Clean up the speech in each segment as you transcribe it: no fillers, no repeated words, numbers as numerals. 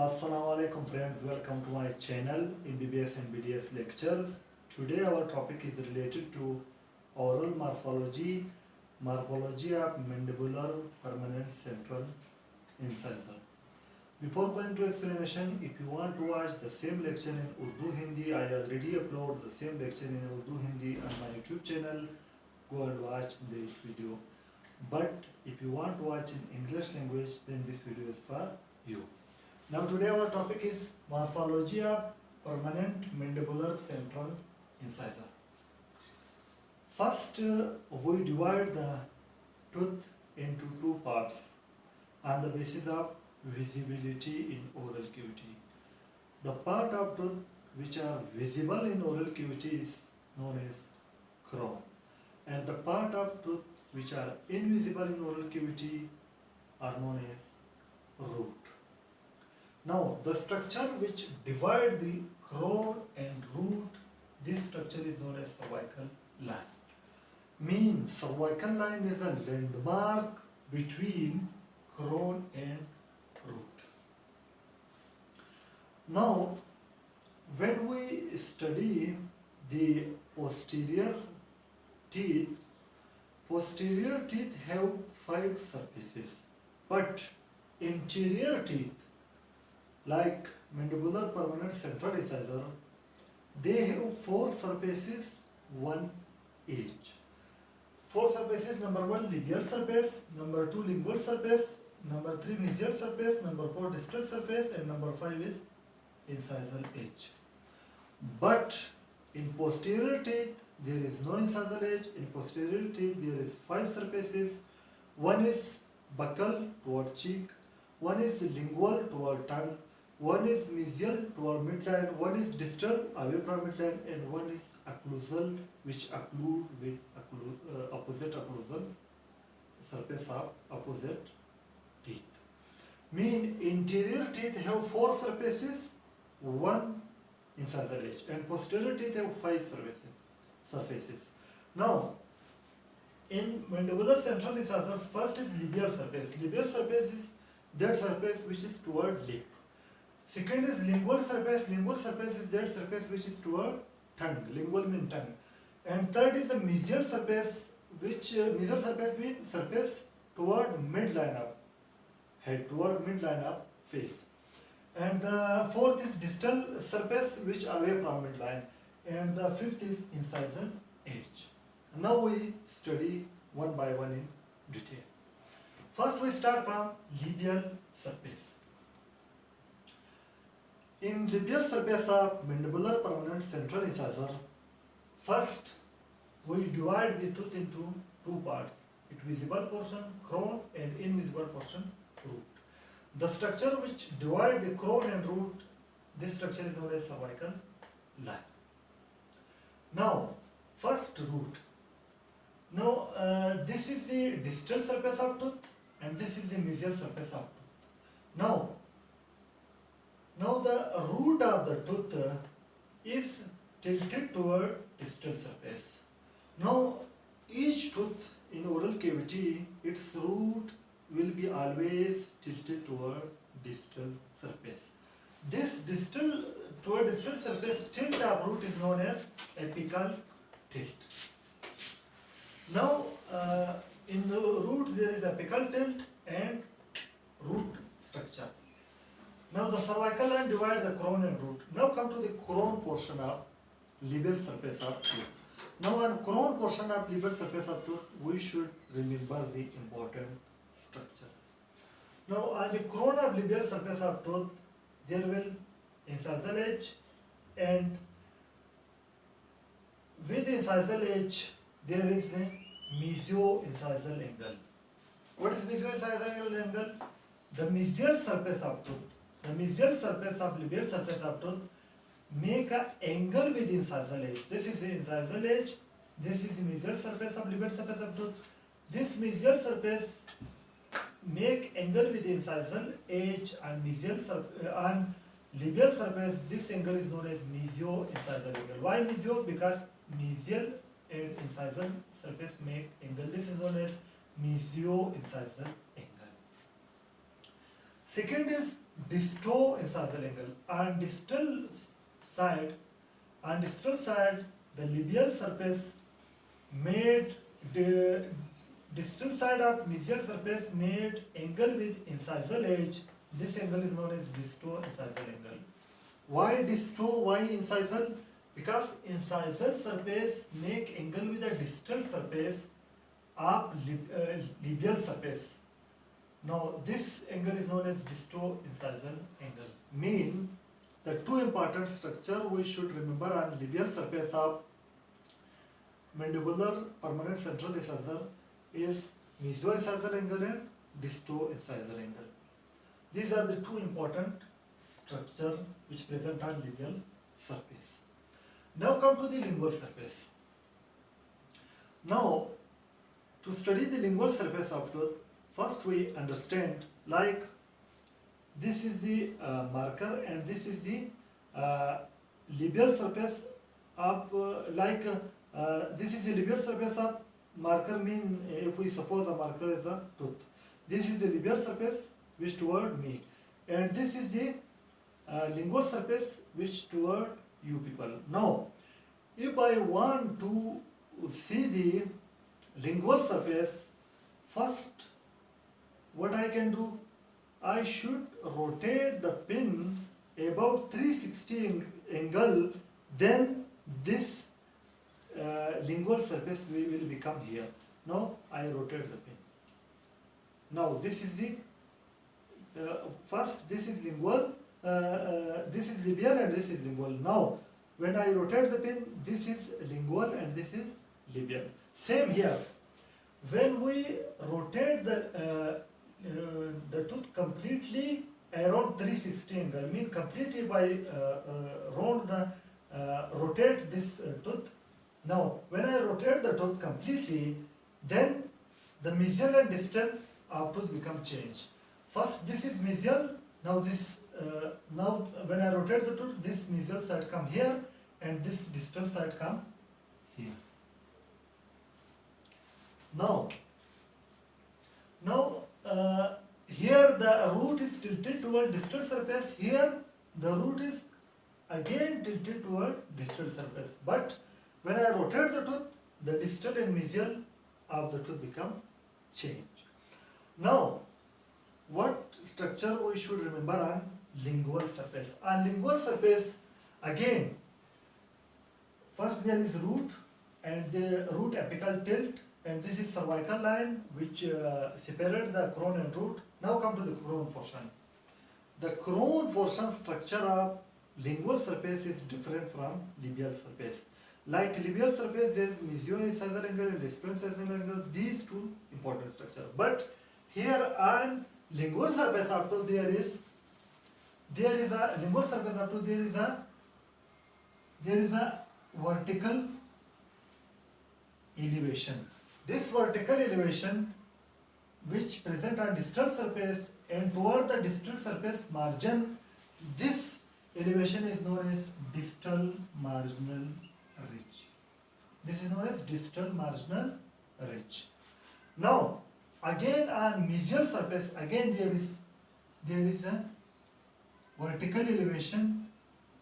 Assalamualaikum friends, welcome to my channel MBBS and BDS lectures. Today our topic is related to oral morphology, morphology of mandibular permanent central incisor. Before going to explanation, if you want to watch the same lecture in Urdu Hindi, I already upload the same lecture in Urdu Hindi on my YouTube channel. Go and watch this video. But if you want to watch in English language, then this video is for you. Now today our topic is morphology of permanent mandibular central incisor. First, we divide the tooth into two parts on the basis of visibility in oral cavity. The part of tooth which are visible in oral cavity is known as crown, and the part of tooth which are invisible in oral cavity are known as root. Now, the structure which divide the crown and root, this structure is known as cervical line. Means cervical line is a landmark between crown and root. Now, when we study the posterior teeth have 5 surfaces, but interior teeth like mandibular permanent central incisor, they have 4 surfaces, 1 each. 4 surfaces: number 1 labial surface, number 2 lingual surface, number 3 mesial surface, number 4 distal surface, and number 5 is incisal edge. But in posterior teeth there is no incisal edge. In posterior teeth there is 5 surfaces. One is buccal toward cheek, one is lingual toward tongue, one is mesial toward midline, one is distal away from midline, and one is occlusal, which occlude with opposite occlusal surface of opposite teeth. Mean interior teeth have 4 surfaces, 1 incisal edge, and posterior teeth have 5 surfaces. Now, in mandibular central incisor, first is labial surface. Labial surface is that surface which is toward lip. Second is lingual surface. Lingual surface is that surface which is toward tongue. Lingual means tongue. And third is the mesial surface, which mesial surface means surface toward midline of head, toward midline of face. And the fourth is distal surface, which away from midline. And the fifth is incisal edge. Now we study one by one in detail. First we start from labial surface. In labial surface of mandibular permanent central incisor, first we divide the tooth into 2 parts: its visible portion crown and invisible portion root. The structure which divide the crown and root, this structure is known as cervical line. Now, first root. Now, this is the distal surface of tooth and this is the mesial surface of tooth. Now the root of the tooth is tilted toward distal surface. Now, each tooth in oral cavity, its root will be always tilted toward distal surface. This distal surface tilt of root is known as apical tilt. Now, in the root there is apical tilt and root structure. Now the cervical line divides the crown and root. Now come to the crown portion of labial surface of tooth. Now on crown portion of labial surface of tooth, we should remember the important structures. Now on the crown of labial surface of tooth, there will incisal edge, and with incisal edge there is a mesio-incisal angle. What is mesio-incisal angle? The mesial surface of tooth, the mesial surface of labial surface of tooth make an angle with incisal edge. This is the incisal edge, this is the mesial surface of labial surface of tooth. This mesial surface make angle with incisal edge and on labial surface. This angle is known as mesio-incisal angle. Why mesio? Because mesial and incisal surface make angle. This is known as mesio-incisal angle. Second is disto-incisal angle. On distal side, the labial surface made the distal side of mesial surface made angle with incisal edge. This angle is known as disto-incisal angle. Why disto? Why incisal? Because incisal surface make angle with the distal surface of labial surface. Now this angle is known as disto-incisal angle. Mean the two important structure we should remember on labial surface of mandibular permanent central incisor is meso-incisal angle and disto-incisal angle. These are the two important structure which present on labial surface. Now come to the lingual surface. Now to study the lingual surface of tooth, first we understand like this is the marker and this is the labial surface of this is the labial surface of marker. Mean if we suppose a marker is a tooth, this is the labial surface which toward me, and this is the lingual surface which toward you people. Now if I want to see the lingual surface, first what I can do, I should rotate the pin about 360 angle, then this lingual surface will become here. Now I rotate the pin. Now this is the first, this is lingual, this is labial and this is lingual. Now when I rotate the pin, this is lingual and this is labial. Same here. When we rotate the tooth completely around 360 angle, mean completely by rotate this tooth. Now when I rotate the tooth completely, then the mesial and distal of tooth become changed. First this is mesial. Now this now when I rotate the tooth, this mesial side come here and this distal side come here. Now here the root is tilted toward distal surface. Here the root is again tilted toward distal surface. But when I rotate the tooth, the distal and mesial of the tooth become changed. Now what structure we should remember on lingual surface? On lingual surface, again, first there is root and the root apical tilt, and this is cervical line which separate the crown and root. Now come to the crown portion. The crown portion structure of lingual surface is different from labial surface. Like labial surface, there is mesio-incisal angle and disto-incisal angle. These two important structure. But here on lingual surface up to there is a lingual surface up to there is a vertical elevation. This vertical elevation which present on distal surface and toward the distal surface margin, this elevation is known as distal marginal ridge. This is known as distal marginal ridge. Now again on mesial surface, again there is a vertical elevation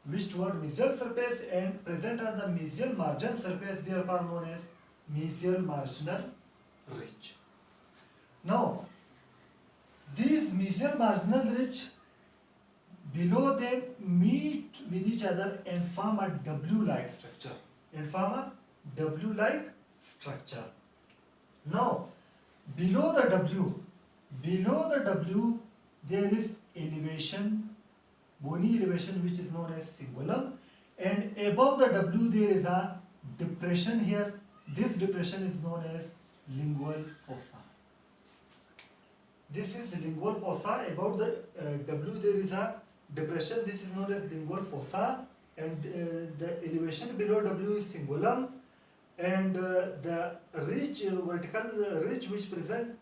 which toward mesial surface and present on the mesial margin surface, therefore known as mesial marginal ridge. Now these mesial marginal ridge below them meet with each other and form a W-like structure. Now below the W there is elevation, bony elevation which is known as cingulum, and above the W there is a depression here. This depression is known as lingual fossa. This is lingual fossa. Above the W there is a depression. This is known as lingual fossa, and the elevation below W is cingulum, and the ridge, vertical ridge which present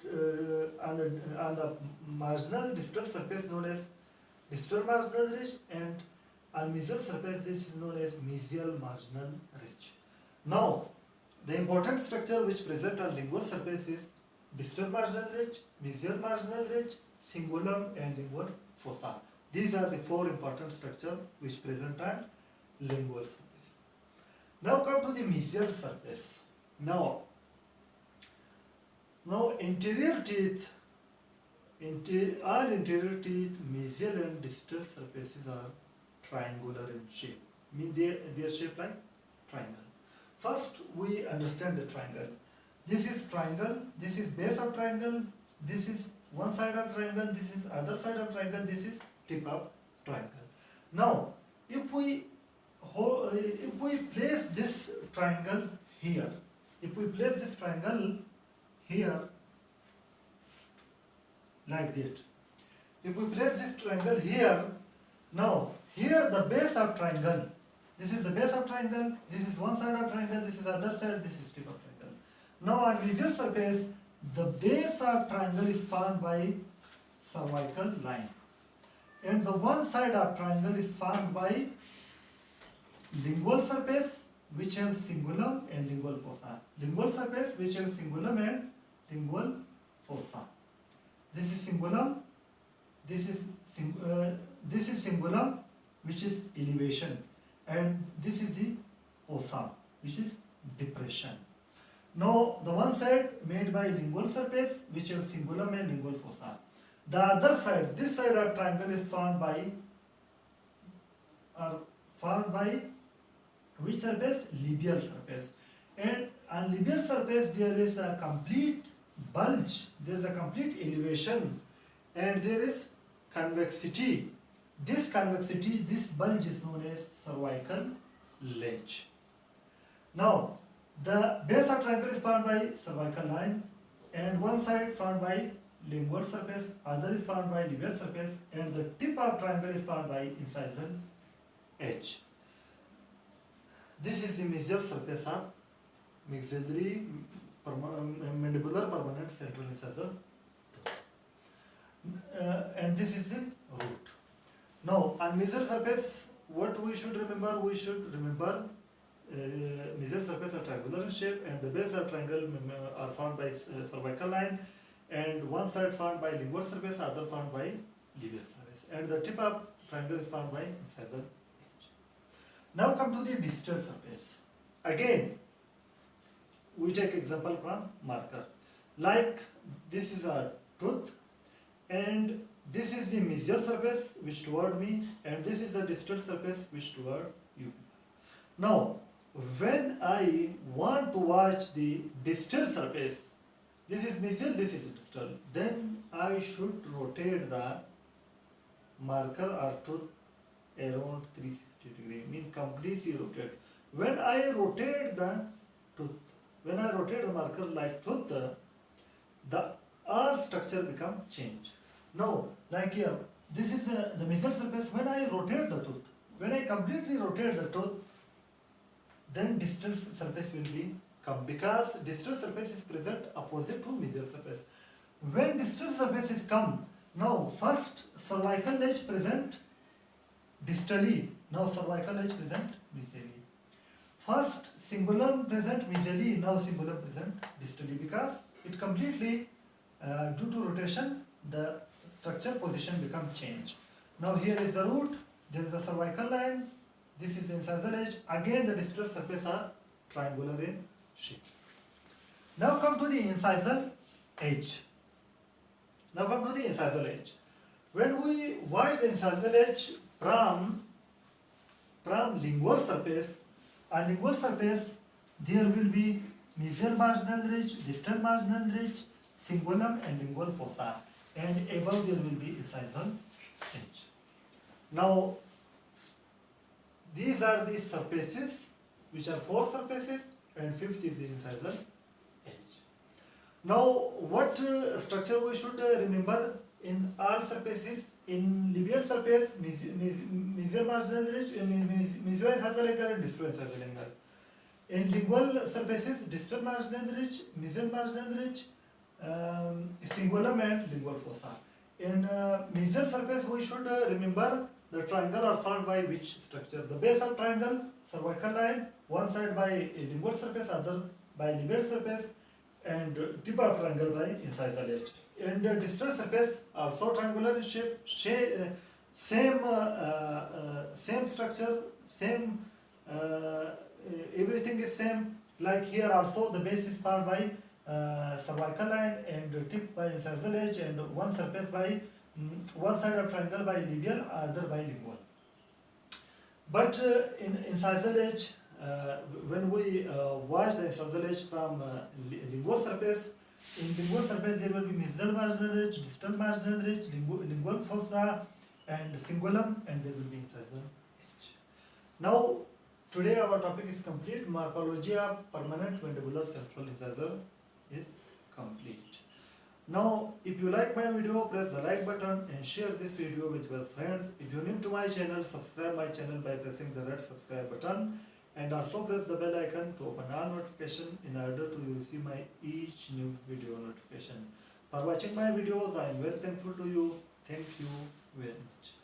on the marginal distal surface known as distal marginal ridge, and on mesial surface this is known as mesial marginal ridge. Now the important structure which present on lingual surface is distal marginal ridge, mesial marginal ridge, cingulum and lingual fossa. These are the four important structures which present on lingual surface. Now come to the mesial surface. Now anterior teeth, all anterior teeth, mesial and distal surfaces are triangular in shape. Mean they are shaped like triangle. First we understand the triangle. This is triangle, this is base of triangle, this is one side of triangle, this is other side of triangle, this is tip of triangle. Now if we place this triangle here, like that, if we place this triangle here, now here the base of triangle, this is the base of triangle, this is one side of triangle, this is other side, this is tip of triangle. Now on mesial surface, the base of triangle is formed by cervical line, and the one side of triangle is formed by lingual surface which have cingulum and lingual fossa. Lingual surface which have cingulum and lingual fossa. This is cingulum, this is cingulum which is elevation, and this is the fossa which is depression. Now the one side made by lingual surface which have cingulum and lingual fossa. The other side, this side of triangle is formed by which surface? Labial surface. And on labial surface there is a complete bulge, there is a complete elevation, and there is convexity. This convexity, this bulge is known as cervical ledge. Now the base of triangle is formed by cervical line, and one side formed by lingual surface, other is formed by labial surface, and the tip of triangle is formed by incisor edge. This is the mesial surface of maxillary mandibular permanent central incisor, and this is the root. Now on mesial surface, what we should remember? We should remember mesial surface are triangular in shape, and the base of triangle are formed by cervical line, and one side formed by lingual surface, other formed by labial surface, and the tip of triangle is formed by incisor edge. Now come to the distal surface. Again, we take example from marker. Like this is a tooth, and this is the mesial surface which toward me, and this is the distal surface which toward you. Now, when I want to watch the distal surface, this is mesial, this is distal, then I should rotate the marker or tooth around 360 degree, mean completely rotate. When I rotate the tooth, when I rotate the marker like tooth, the all structure become changed. Now, like here, this is the mesial surface. When I rotate the tooth, when I completely rotate the tooth, then distal surface will be come, because distal surface is present opposite to mesial surface. When distal surface is come, now first cervical edge present distally, now cervical edge present mesially. First cingulum present mesially, now cingulum present distally, because it completely due to rotation the structure position become changed. Now here is the root, there is a cervical line, this is the incisor edge, again the distal surface are triangular in shape. Now come to the incisor edge. When we watch the incisor edge from lingual surface, on lingual surface there will be mesial marginal ridge, distal marginal ridge, cingulum and lingual fossa, and above there will be incisor edge. Now these are the surfaces, which are four surfaces, and fifth is the incisor edge. Now what structure we should remember in all surfaces? In labial surface, mesial marginal ridge, mesio-incisor angle and distal incisor angle. In lingual surfaces, distal marginal ridge, mesial marginal ridge, cingulum and lingual fossa. In mesial surface, we should remember the triangle are formed by which structure? The base of triangle, cervical line, one side by a lingual surface, other by labial surface, and tip of triangle by incisor edge. And the distal surface also triangular in shape, same structure, same everything is same. Like here also the base is formed by cervical line and tip by incisor edge, and one surface by one side of triangle by labial, other by lingual. But in incisor edge, when we watch the incisor edge from lingual surface, in lingual surface there will be mesial marginal edge, distal marginal edge, lingual fossa, and cingulum, and there will be incisor edge. Now, today our topic is complete. Morphology of permanent mandibular central incisor is complete. Now, if you like my video, press the like button and share this video with your friends. If you are new to my channel, subscribe my channel by pressing the red subscribe button, and also press the bell icon to open all notification in order to receive my each new video notification. For watching my videos, I am very thankful to you. Thank you very much.